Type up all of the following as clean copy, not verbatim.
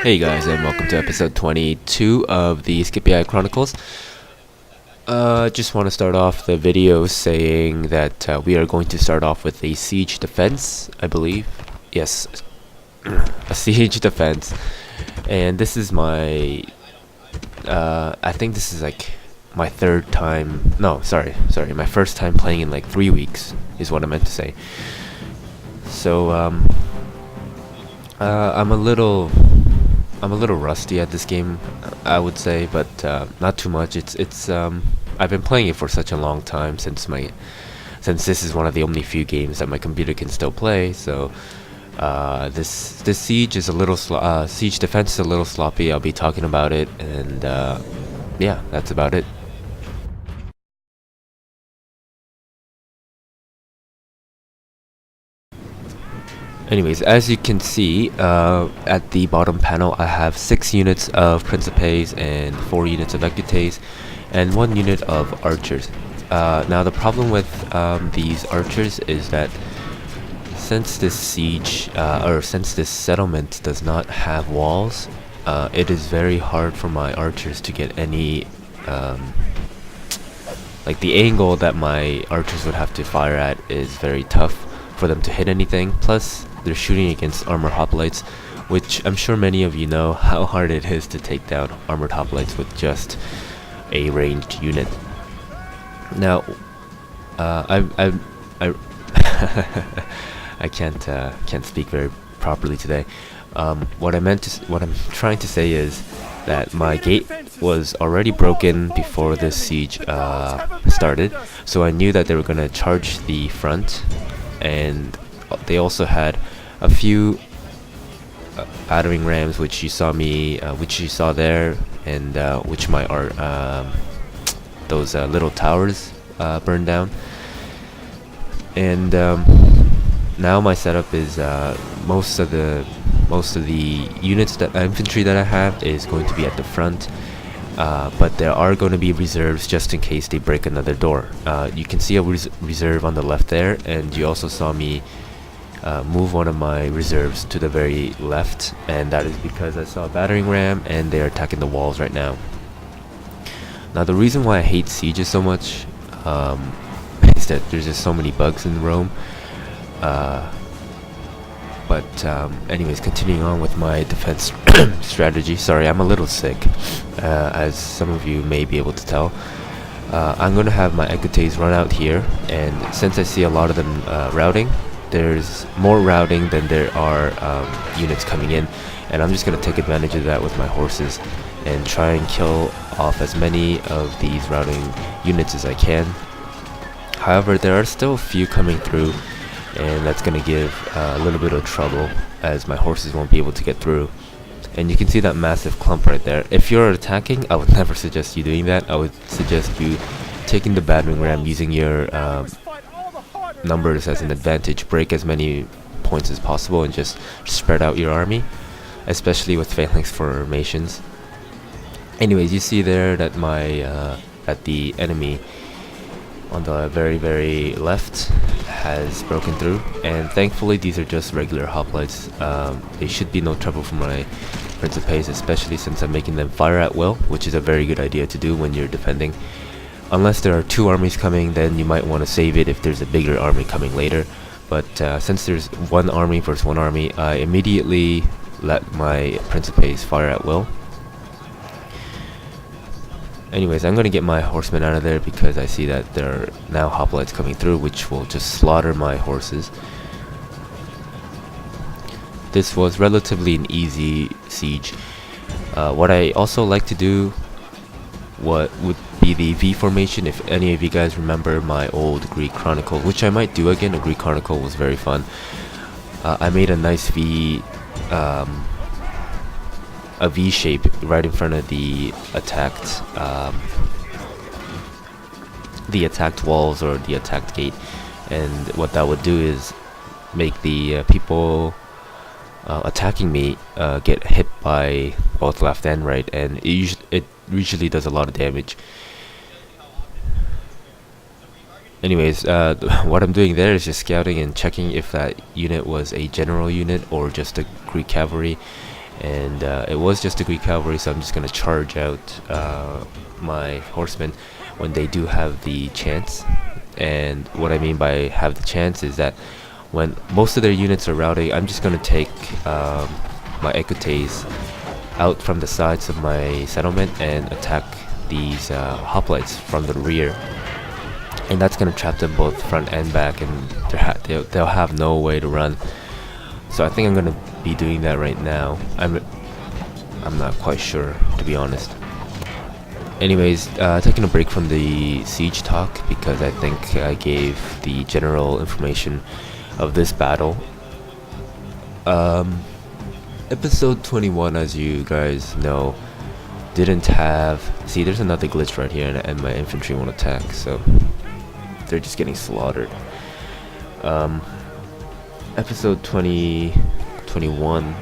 Hey guys, and welcome to episode 22 of the Scipii Chronicles. Just want to start off the video saying that we are going to start off with a siege defense, I believe. Yes, a siege defense. And this is my, I think this is like my third time, no, sorry, my first time playing in like 3 weeks, is what I meant to say. So, I'm a little rusty at this game, I would say, but not too much. It's I've been playing it for such a long time since this is one of the only few games that my computer can still play. So this siege is a little siege defense is a little sloppy. I'll be talking about it, and yeah, that's about it. Anyways, as you can see, at the bottom panel, I have 6 units of Principes and 4 units of Equites, and 1 unit of Archers. Now, the problem with these Archers is that since this siege, or since this settlement does not have walls, it is very hard for my Archers to get any, like the angle that my Archers would have to fire at is very tough for them to hit anything. Plus, they're shooting against armored hoplites, which I'm sure many of you know how hard it is to take down armored hoplites with just a ranged unit. Now, I I can't speak very properly today. What I'm trying to say is that my gate was already broken before this siege started, so I knew that they were gonna charge the front, and they also had a few battering rams, which you saw there, and which my those little towers burned down. And now my setup is most of the units that infantry that I have is going to be at the front. But there are going to be reserves just in case they break another door. You can see a reserve on the left there, and you also saw me move one of my reserves to the very left, and that is because I saw a battering ram and they're attacking the walls right now. Now, the reason why I hate sieges so much is that there's just so many bugs in Rome. But anyways, continuing on with my defense strategy. Sorry, I'm a little sick, as some of you may be able to tell. I'm going to have my Equites run out here, and since I see a lot of them routing, there's more routing than there are units coming in, and I'm just going to take advantage of that with my horses and try and kill off as many of these routing units as I can. However, there are still a few coming through, and that's going to give a little bit of trouble as my horses won't be able to get through. And you can see that massive clump right there. If you're attacking, I would never suggest you doing that. I would suggest you taking the battering ram, using your numbers as an advantage, break as many points as possible, and just spread out your army, especially with phalanx formations. Anyways, you see there that that the enemy on the very left has broken through, and thankfully these are just regular hoplites. They should be no trouble for my Principes, especially since I'm making them fire at will, which is a very good idea to do when you're defending. Unless there are 2 armies coming, then you might want to save it if there's a bigger army coming later. But since there's 1 army versus 1 army, I immediately let my Principes fire at will. Anyways, I'm going to get my horsemen out of there because I see that there are now hoplites coming through, which will just slaughter my horses. This was relatively an easy siege. What I also like to do would be the V formation. If any of you guys remember my old Greek Chronicle, which I might do again, a Greek Chronicle was very fun. I made a nice a V shape right in front of the attacked walls or the attacked gate, and what that would do is make the people attacking me get hit by both left and right, and it usually does a lot of damage. Anyways, what I'm doing there is just scouting and checking if that unit was a general unit or just a Greek cavalry, and it was just a Greek cavalry, so I'm just gonna charge out my horsemen when they do have the chance. And what I mean by have the chance is that when most of their units are routing, I'm just gonna take my equites out from the sides of my settlement and attack these hoplites from the rear, and that's gonna trap them both front and back, and they'll have no way to run. So I think I'm gonna be doing that right now. I'm not quite sure, to be honest. Anyways, taking a break from the siege talk because I think I gave the general information of this battle. Episode 21, as you guys know, didn't have... See, there's another glitch right here, and my infantry won't attack, so they're just getting slaughtered. Episode 21,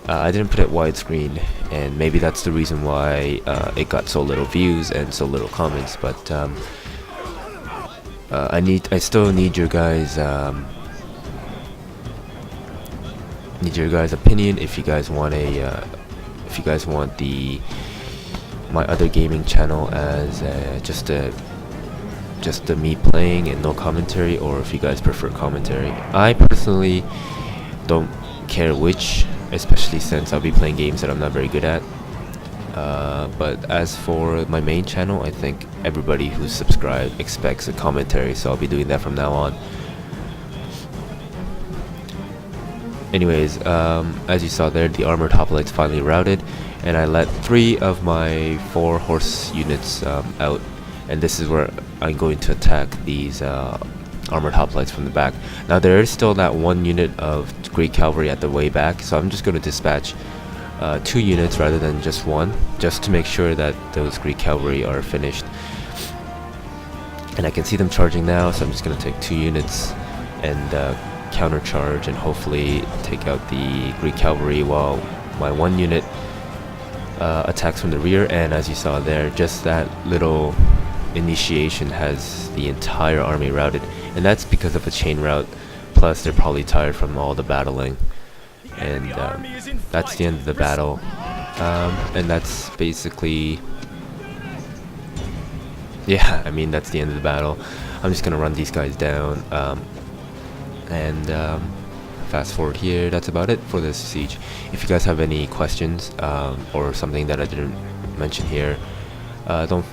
I didn't put it widescreen, and maybe that's the reason why it got so little views and so little comments, but I still need your guys' opinion if you guys want my other gaming channel as just me playing and no commentary, or if you guys prefer commentary. I personally don't care which, especially since I'll be playing games that I'm not very good at. But as for my main channel, I think everybody who's subscribed expects a commentary, so I'll be doing that from now on. Anyways, as you saw there, the armored hoplites finally routed, and I let 3 of my 4 horse units out, and this is where I'm going to attack these armored hoplites from the back. Now there is still that 1 unit of Greek cavalry at the way back, so I'm just going to dispatch 2 units rather than just 1, just to make sure that those Greek cavalry are finished. And I can see them charging now, so I'm just going to take 2 units and countercharge and hopefully take out the Greek cavalry while my 1 unit attacks from the rear. And as you saw there, just that little initiation has the entire army routed, and that's because of a chain route, plus they're probably tired from all the battling. And that's the end of the battle, and that's basically, yeah, I mean, that's the end of the battle. I'm just gonna run these guys down, and fast forward here. That's about it for this siege. If you guys have any questions or something that I didn't mention here, don't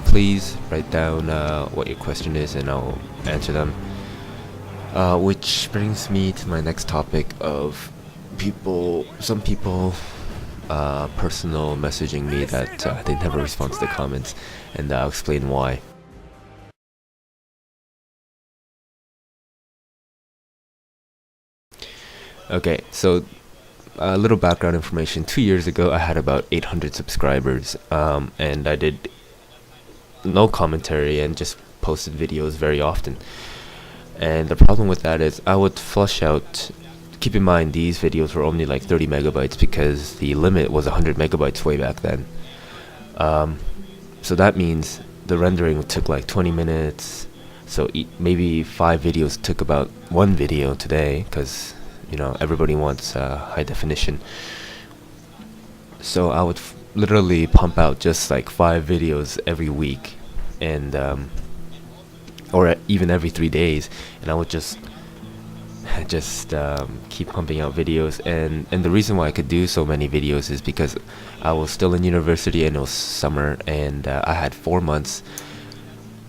please write down what your question is, and I'll answer them. Which brings me to my next topic of some people personal messaging me that they never respond to the comments, and I'll explain why. Okay, so a little background information. 2 years ago I had about 800 subscribers, and I did no commentary and just posted videos very often. And the problem with that is I would flush out. Keep in mind, these videos were only like 30 megabytes because the limit was 100 megabytes way back then. So that means the rendering took like 20 minutes. So maybe 5 videos took about 1 video today, because you know everybody wants high definition. So I would literally pump out just like 5 videos every week, and or even every 3 days, and I would just keep pumping out videos. And the reason why I could do so many videos is because I was still in university, and it was summer, and I had 4 months,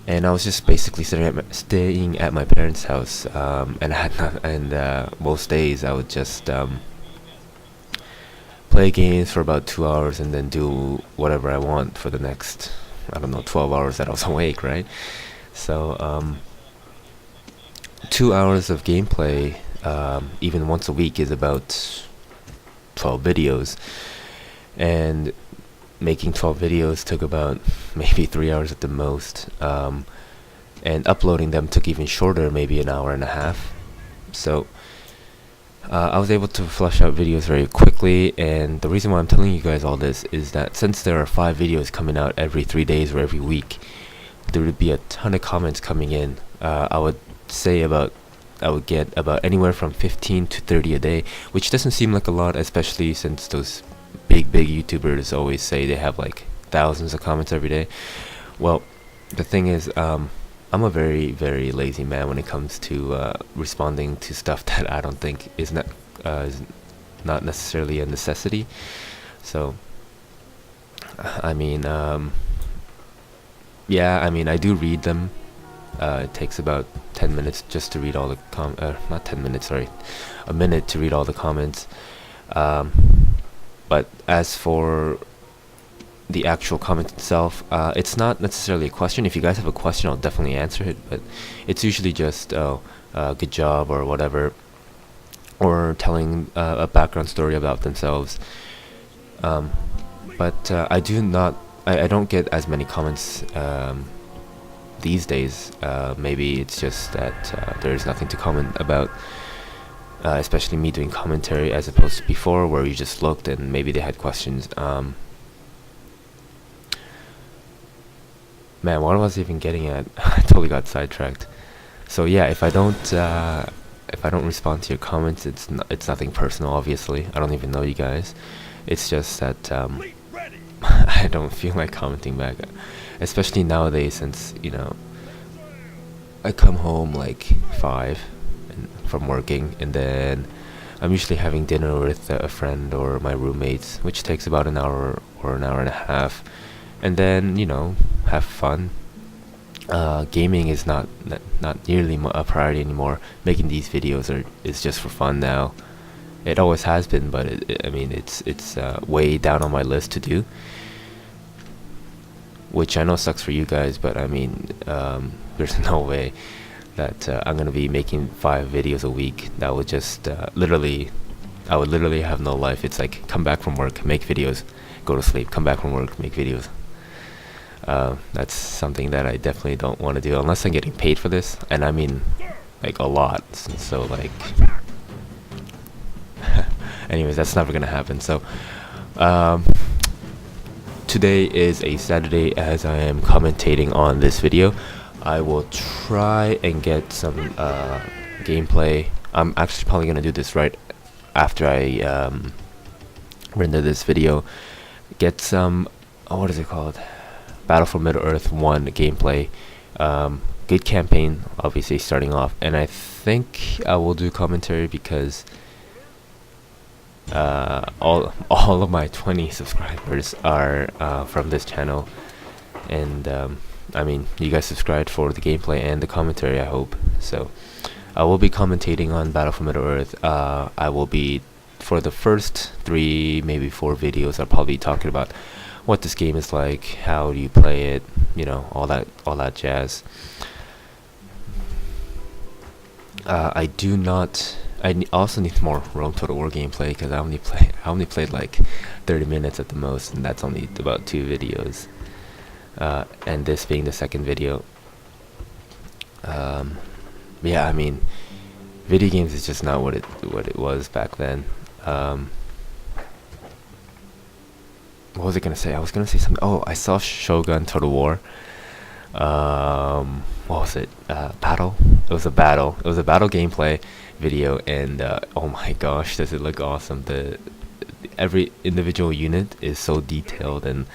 and I was just basically staying at my parents' house, and I had most days I would just play games for about 2 hours and then do whatever I want for the next, I don't know, 12 hours that I was awake, right? So 2 hours of gameplay, even once a week, is about 12 videos, and making 12 videos took about maybe 3 hours at the most, and uploading them took even shorter, maybe an hour and a half. So I was able to flush out videos very quickly, and the reason why I'm telling you guys all this is that since there are 5 videos coming out every 3 days or every week, there would be a ton of comments coming in. I would say about I would get about anywhere from 15 to 30 a day, which doesn't seem like a lot, especially since those big YouTubers always say they have like thousands of comments every day. Well, the thing is, I'm a very lazy man when it comes to responding to stuff that I don't think is not necessarily a necessity. So I mean, yeah, I mean, I do read them. It takes about 10 minutes just to read all the not 10 minutes, sorry, a minute to read all the comments. But as for the actual comment itself, it's not necessarily a question. If you guys have a question, I'll definitely answer it, but it's usually just good job or whatever, or telling a background story about themselves. But I don't get as many comments these days. Maybe it's just that there's nothing to comment about, especially me doing commentary as opposed to before where you just looked and maybe they had questions. Man, what was I even getting at? I totally got sidetracked. So yeah, if I don't respond to your comments, it's nothing personal. Obviously, I don't even know you guys. It's just that I don't feel like commenting back, especially nowadays, since I come home like 5 from working, and then I'm usually having dinner with a friend or my roommates, which takes about an hour or an hour and a half, and then have fun. Gaming is not nearly a priority anymore. Making these videos is just for fun now. It always has been, but I mean, it's way down on my list to do, which I know sucks for you guys, but I mean, there's no way that I'm gonna be making 5 videos a week. That would just I would literally have no life. It's like, come back from work, make videos, go to sleep, come back from work, make videos. That's something that I definitely don't want to do unless I'm getting paid for this, and I mean like a lot. So like anyways, that's never gonna happen. So today is a Saturday as I am commentating on this video. I will try and get some gameplay. I'm actually probably gonna do this right after I render this video. Get some what is it called? Battle for Middle-earth 1 gameplay. Good campaign, obviously, starting off, and I think I will do commentary because all of my 20 subscribers are from this channel, and I mean, you guys subscribed for the gameplay and the commentary, I hope. So I will be commentating on Battle for Middle-earth. I will be, for the first 3, maybe 4 videos, I'll probably be talking about what this game is like, how do you play it, all that jazz. I also need more Rome Total War gameplay because I only played like 30 minutes at the most, and that's only about 2 videos. And this being the second video. Yeah, I mean, video games is just not what it was back then. What was I gonna say? I was gonna say something. Oh, I saw Shogun Total War. What was it? Battle. It was a battle. It was a battle gameplay video, and oh my gosh, does it look awesome! Every individual unit is so detailed, and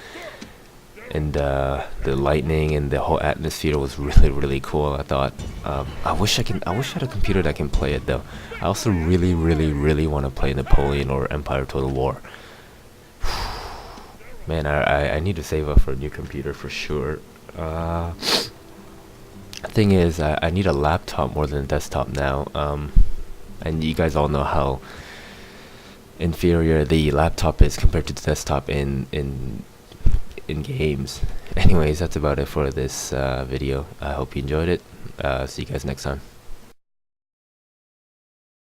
the lightning and the whole atmosphere was really cool. I thought, I wish I had a computer that can play it though. I also really want to play Napoleon or Empire Total War. Man, I need to save up for a new computer for sure. Thing is, I need a laptop more than a desktop now. And you guys all know how inferior the laptop is compared to the desktop in games. Anyways, that's about it for this video. I hope you enjoyed it. See you guys next time.